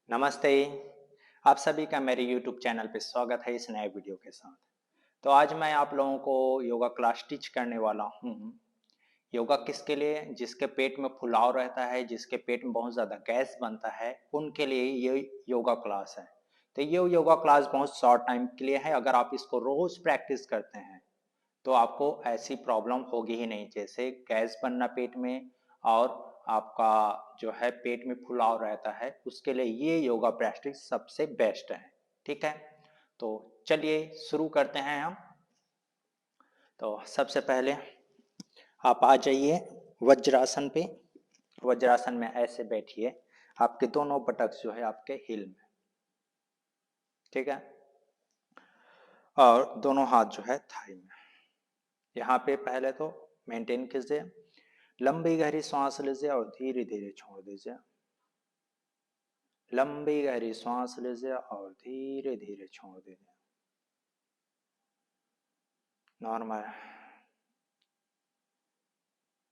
नमस्ते। आप सभी का मेरे YouTube चैनल पे स्वागत है इस नए वीडियो के साथ। तो आज मैं आप लोगों को योगा क्लास टीच करने वाला हूँ। योगा किसके लिए? जिसके पेट में फुलाव रहता है, जिसके पेट में बहुत ज़्यादा गैस बनता है, उनके लिए ये योगा क्लास है। तो ये योगा क्लास बहुत शॉर्ट टाइम के लिए है। अगर आप इसको रोज़ प्रैक्टिस करते हैं तो आपको ऐसी प्रॉब्लम होगी ही नहीं, जैसे गैस बनना पेट में और आपका जो है पेट में फुलाव रहता है, उसके लिए ये योगा प्रैक्टिस सबसे बेस्ट है। ठीक है, तो चलिए शुरू करते हैं हम। तो सबसे पहले आप आ जाइए वज्रासन पे। वज्रासन में ऐसे बैठिए, आपके दोनों बटक्स जो है आपके हिल में, ठीक है, और दोनों हाथ जो है थाई में। यहाँ पे पहले तो मेंटेन कीजिए, लंबी गहरी सांस लीजिए और धीरे धीरे छोड़ दीजिए। लंबी गहरी सांस लीजिए और धीरे धीरे छोड़ दीजिए। नॉर्मल।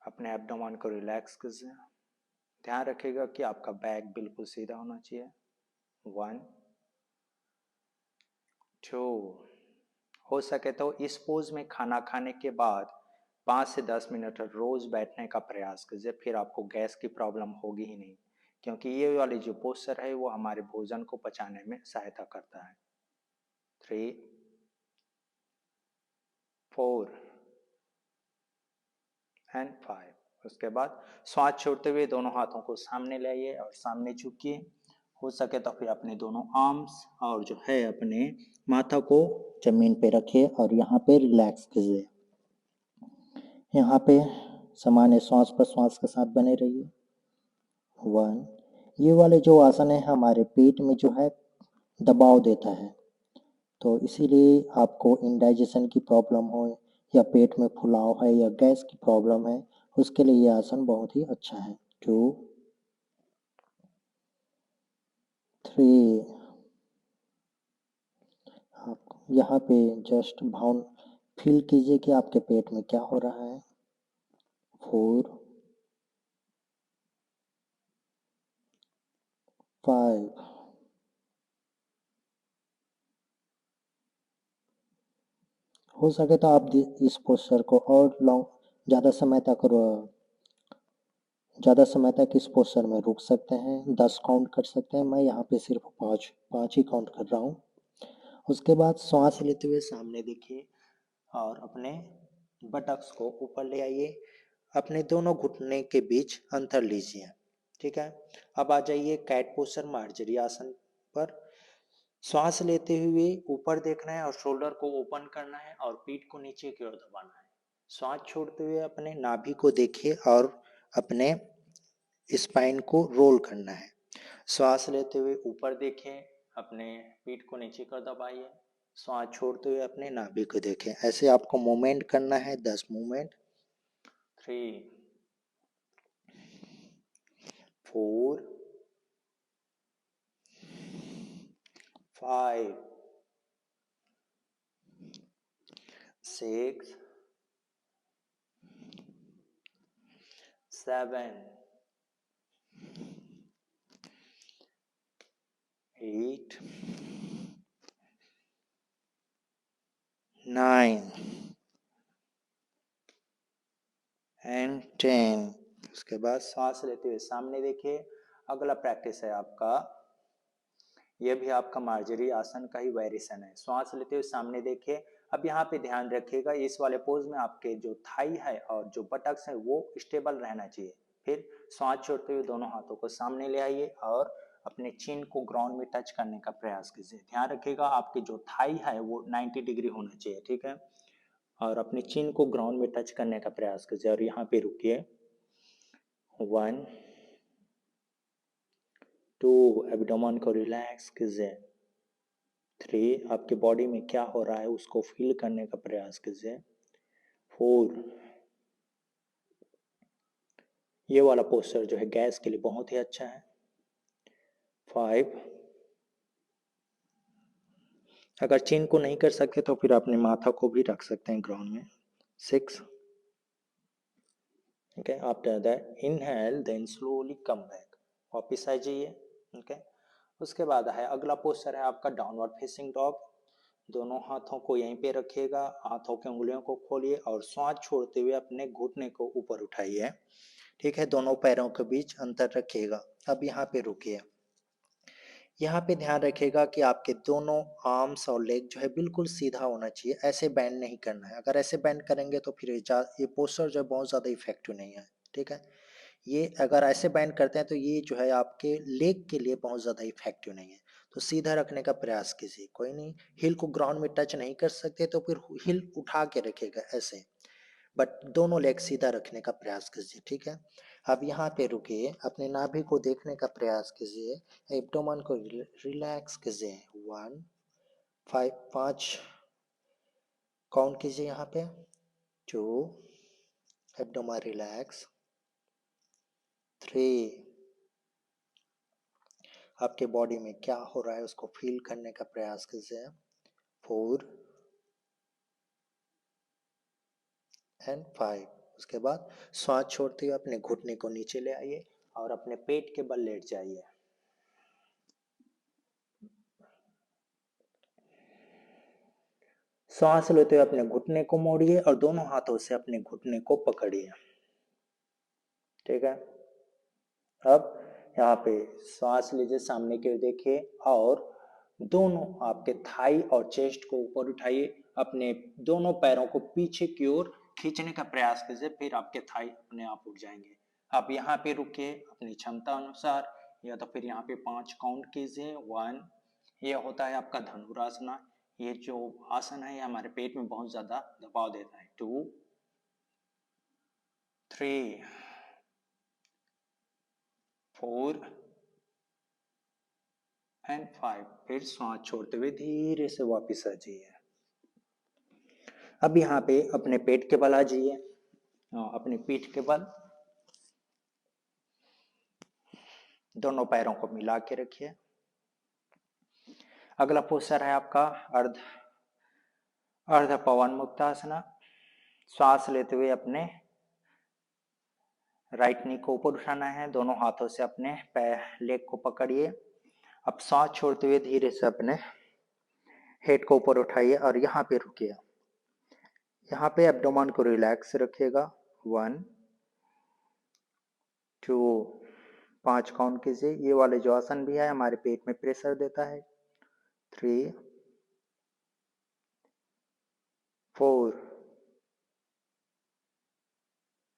अपने एब्डोमेन को रिलैक्स कीजिए। ध्यान रखिएगा कि आपका बैक बिल्कुल सीधा होना चाहिए। 1 2। हो सके तो इस पोज में खाना खाने के बाद 5 से 10 मिनट रोज बैठने का प्रयास कीजिए, फिर आपको गैस की प्रॉब्लम होगी ही नहीं, क्योंकि ये वाली जो पोस्चर है वो हमारे भोजन को पचाने में सहायता करता है। 3 4 एंड 5। उसके बाद श्वास छोड़ते हुए दोनों हाथों को सामने लाइए और सामने झुकिए। हो सके तो फिर अपने दोनों आर्म्स और जो है अपने माथा को जमीन पे रखिए और यहाँ पे रिलैक्स कीजिए। यहाँ पे सामान्य श्वास प्रश्वास के साथ बने रहिए। 1। ये वाले जो आसन है हमारे पेट में जो है दबाव देता है, तो इसीलिए आपको इंडाइजेशन की प्रॉब्लम हो या पेट में फुलाव है या गैस की प्रॉब्लम है, उसके लिए ये आसन बहुत ही अच्छा है। 2 3। आप यहाँ पे जस्ट भाव फील कीजिए कि आपके पेट में क्या हो रहा है। 4 5। हो सके तो आप इस पोस्चर को और लॉन्ग ज़्यादा समय तक इस पोस्चर में रुक सकते हैं। 10 काउंट कर सकते हैं। मैं यहाँ पे सिर्फ पाँच ही काउंट कर रहा हूँ। उसके बाद सांस लेते हुए सामने देखिए और अपने बटक्स को ऊपर ले आइए। अपने दोनों घुटने के बीच अंतर लीजिए। ठीक है, अब आ जाइए कैट पोस्चर मार्जरी आसन पर। श्वास लेते हुए ऊपर देखना है और शोल्डर को ओपन करना है और पीठ को नीचे की ओर दबाना है। श्वास छोड़ते हुए अपने नाभि को देखिए और अपने स्पाइन को रोल करना है। श्वास लेते हुए ऊपर देखें, अपने पीठ को नीचे कर दबाइए। श्वास छोड़ते हुए अपने नाभि को देखें। ऐसे आपको मूवमेंट करना है, 10 मूवमेंट। 3 4 5 6 7 8 9 एंड 10। उसके बाद सांस लेते हुए सामने देखिए। अगला प्रैक्टिस है आपका, यह भी आपका मार्जरी आसन का ही वेरिएशन है। श्वास लेते हुए सामने देखिए। अब यहाँ पे ध्यान रखिएगा, इस वाले पोज में आपके जो थाई है और जो बटक्स है वो स्टेबल रहना चाहिए। फिर श्वास छोड़ते हुए दोनों हाथों को सामने ले आइए और अपने चिन को ग्राउंड में टच करने का प्रयास कीजिए। ध्यान रखिएगा आपकी जो थाई है वो 90 डिग्री होना चाहिए। ठीक है, और अपने चिन को ग्राउंड में टच करने का प्रयास कीजिए और यहाँ पे रुकिए। 1 2, एब्डोमेन को रिलैक्स कीजिए। 3, आपके बॉडी में क्या हो रहा है उसको फील करने का प्रयास कीजिए। 4, ये वाला पोस्चर जो है गैस के लिए बहुत ही अच्छा है। 5, अगर चिन को नहीं कर सकते तो फिर अपने माथा को भी रख सकते हैं ग्राउंड में। 6, okay, after that inhale then slowly come back। वापिस आ जाइए। okay, उसके बाद है अगला पोस्चर है आपका डाउनवर्ड फेसिंग डॉग। दोनों हाथों को यहीं पे रखिएगा, हाथों की उंगलियों को खोलिए और श्वास छोड़ते हुए अपने घुटने को ऊपर उठाइए। ठीक है, दोनों पैरों के बीच अंतर रखिएगा। अब यहाँ पे रुकिए। यहाँ पे ध्यान रखिएगा कि आपके दोनों आर्म्स और लेग जो है बिल्कुल सीधा होना चाहिए, ऐसे बैंड नहीं करना है। अगर ऐसे बैंड करेंगे तो फिर ये पोस्चर जो है बहुत ज़्यादा इफेक्टिव नहीं है। ठीक है, ये अगर ऐसे बैंड करते हैं तो ये जो है आपके लेग के लिए बहुत ज़्यादा इफेक्टिव नहीं है। तो सीधा रखने का प्रयास कीजिए। कोई नहीं, हिल को ग्राउंड में टच नहीं कर सकते तो फिर हिल उठा के रखिएगा ऐसे, बट दोनों लेग सीधा रखने का प्रयास कीजिए। ठीक है, अब यहाँ पे रुकिए, अपने नाभि को देखने का प्रयास कीजिए, एब्डोमेन को रिलैक्स कीजिए। 1 5 5 काउंट कीजिए यहाँ पे। 2 एब्डोमेन रिलैक्स। 3 आपके बॉडी में क्या हो रहा है उसको फील करने का प्रयास कीजिए। 4 एंड 5। उसके बाद श्वास छोड़ते हुए अपने घुटने को नीचे ले आइए और अपने पेट के बल लेट जाइए। सांस लेते हुए अपने घुटने को मोड़िए और दोनों हाथों से अपने घुटने को पकड़िए। ठीक है, अब यहाँ पे सांस लीजिए, सामने की ओर देखिए और दोनों आपके थाई और चेस्ट को ऊपर उठाइए। अपने दोनों पैरों को पीछे की ओर खींचने का प्रयास कीजिए, फिर आपके थाई अपने आप उठ जाएंगे। आप यहाँ पे रुकिए अपनी क्षमता अनुसार, या तो फिर यहाँ पे 5 काउंट कीजिए। 1, ये होता है आपका धनुरासना। ये जो आसन है ये हमारे पेट में बहुत ज्यादा दबाव देता है। 2 3 4 एंड 5। फिर श्वास छोड़ते हुए धीरे से वापस आ जाइए। अब यहाँ पे अपने पेट के बल आ जाइए, अपनी पीठ के बल, दोनों पैरों को मिला के रखिए। अगला पोस्चर है आपका अर्ध अर्ध पवन मुक्तासना। श्वास लेते हुए अपने राइट नी को ऊपर उठाना है, दोनों हाथों से अपने पैर लेग को पकड़िए। अब सांस छोड़ते हुए धीरे से अपने हेड को ऊपर उठाइए और यहाँ पे रुकिए। यहाँ पे एब्डोमेन को रिलैक्स रखिएगा। 1 2 5 काउंट कीजिए। ये वाले जो आसन भी है हमारे पेट में प्रेशर देता है। 3 4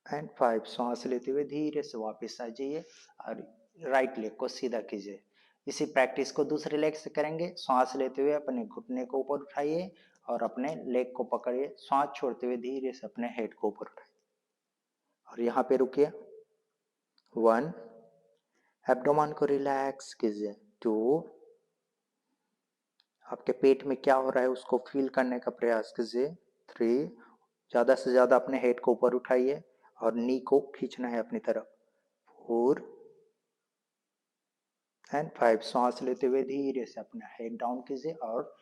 एंड 5। सांस लेते हुए धीरे से वापस आ जाइए और राइट लेग को सीधा कीजिए। इसी प्रैक्टिस को दूसरे लेग से करेंगे। सांस लेते हुए अपने घुटने को ऊपर उठाइए और अपने लेग को पकड़िए। सांस छोड़ते हुए धीरे से अपने हेड को ऊपर उठाइए और यहाँ पे रुकिए। 1 एब्डोमेन को रिलैक्स कीजिए। 2 आपके पेट में क्या हो रहा है उसको फील करने का प्रयास कीजिए। 3 ज्यादा से ज्यादा अपने हेड को ऊपर उठाइए और नी को खींचना है अपनी तरफ। 4 एंड 5। सांस लेते हुए धीरे से अपना हेड डाउन कीजिए और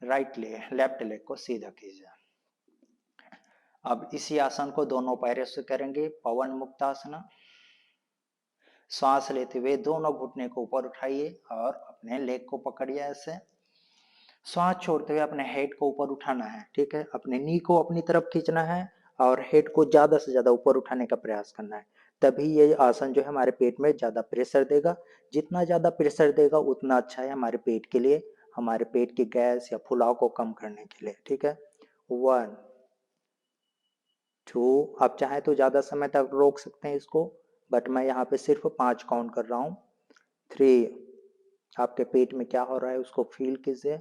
लेफ्ट लेग को सीधा कीजिए। अब इसी आसन को दोनों पैरों से करेंगे, पवन मुक्तासना। सांस लेते हुए दोनों घुटने को ऊपर उठाइए और अपने लेग को पकड़िए ऐसे। श्वास छोड़ते हुए अपने हेड को ऊपर उठाना है। ठीक है, अपने नी को अपनी तरफ खींचना है और हेड को ज्यादा से ज्यादा ऊपर उठाने का प्रयास करना है। तभी ये आसन जो है हमारे पेट में ज्यादा प्रेशर देगा। जितना ज्यादा प्रेशर देगा उतना अच्छा है हमारे पेट के लिए, हमारे पेट की गैस या फुलाव को कम करने के लिए। ठीक है, 1 2 आप चाहे तो ज्यादा समय तक रोक सकते हैं इसको, बट मैं यहाँ पे सिर्फ 5 काउंट कर रहा हूँ। 3 आपके पेट में क्या हो रहा है उसको फील कीजिए।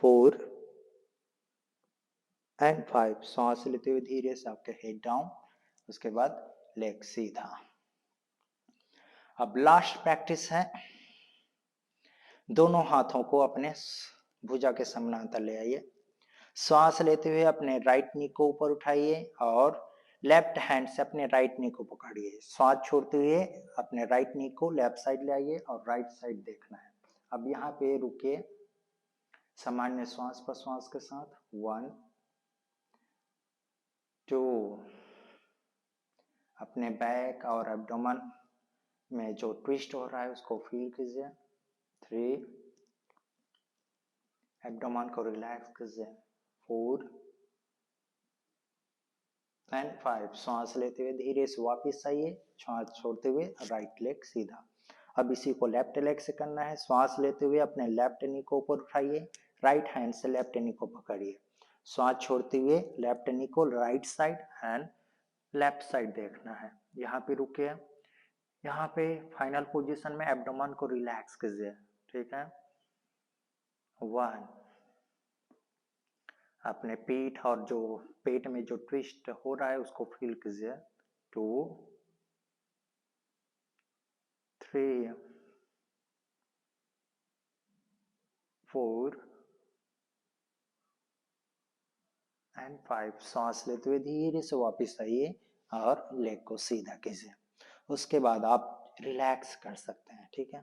4 एंड 5। सांस लेते हुए धीरे से आपके हेड डाउन, उसके बाद लेग सीधा। अब लास्ट प्रैक्टिस है, दोनों हाथों को अपने भुजा के समानांतर ले आइए। सांस लेते हुए अपने राइट नी को ऊपर उठाइए और लेफ्ट हैंड से अपने राइट नी को पकड़िए। सांस छोड़ते हुए अपने राइट नी को लेफ्ट साइड ले आइए और राइट साइड देखना है। अब यहाँ पे रुकिए, सामान्य श्वास प्रश्वास के साथ। 1 2 अपने बैक और एब्डोमेन में जो ट्विस्ट हो रहा है उसको फील कीजिए। 3, एब्डोमेन को रिलैक्स कीजिए, 4 एंड 5। सांस लेते हुए धीरे से वापस आइए, सांस छोड़ते हुए राइट लेग सीधा। अब इसी को लेफ्ट लेग से करना है। सांस लेते हुए अपने लेफ्ट नी को ऊपर उठाइए, राइट हैंड से लेफ्ट नी को पकड़िए। सांस छोड़ते हुए लेफ्ट नी को right side and left side देखना है। यहाँ पे रुकिए। यहाँ पे फाइनल पोजीशन में एब्डोमेन को रिलैक्स कीजिए, ठीक है। 1, अपने पीठ और जो पेट में जो ट्विस्ट हो रहा है उसको फील कीजिए। 2, 3, 4 एंड 5। सांस लेते हुए धीरे से वापस आइए और लेग को सीधा कीजिए। उसके बाद आप रिलैक्स कर सकते हैं, ठीक है।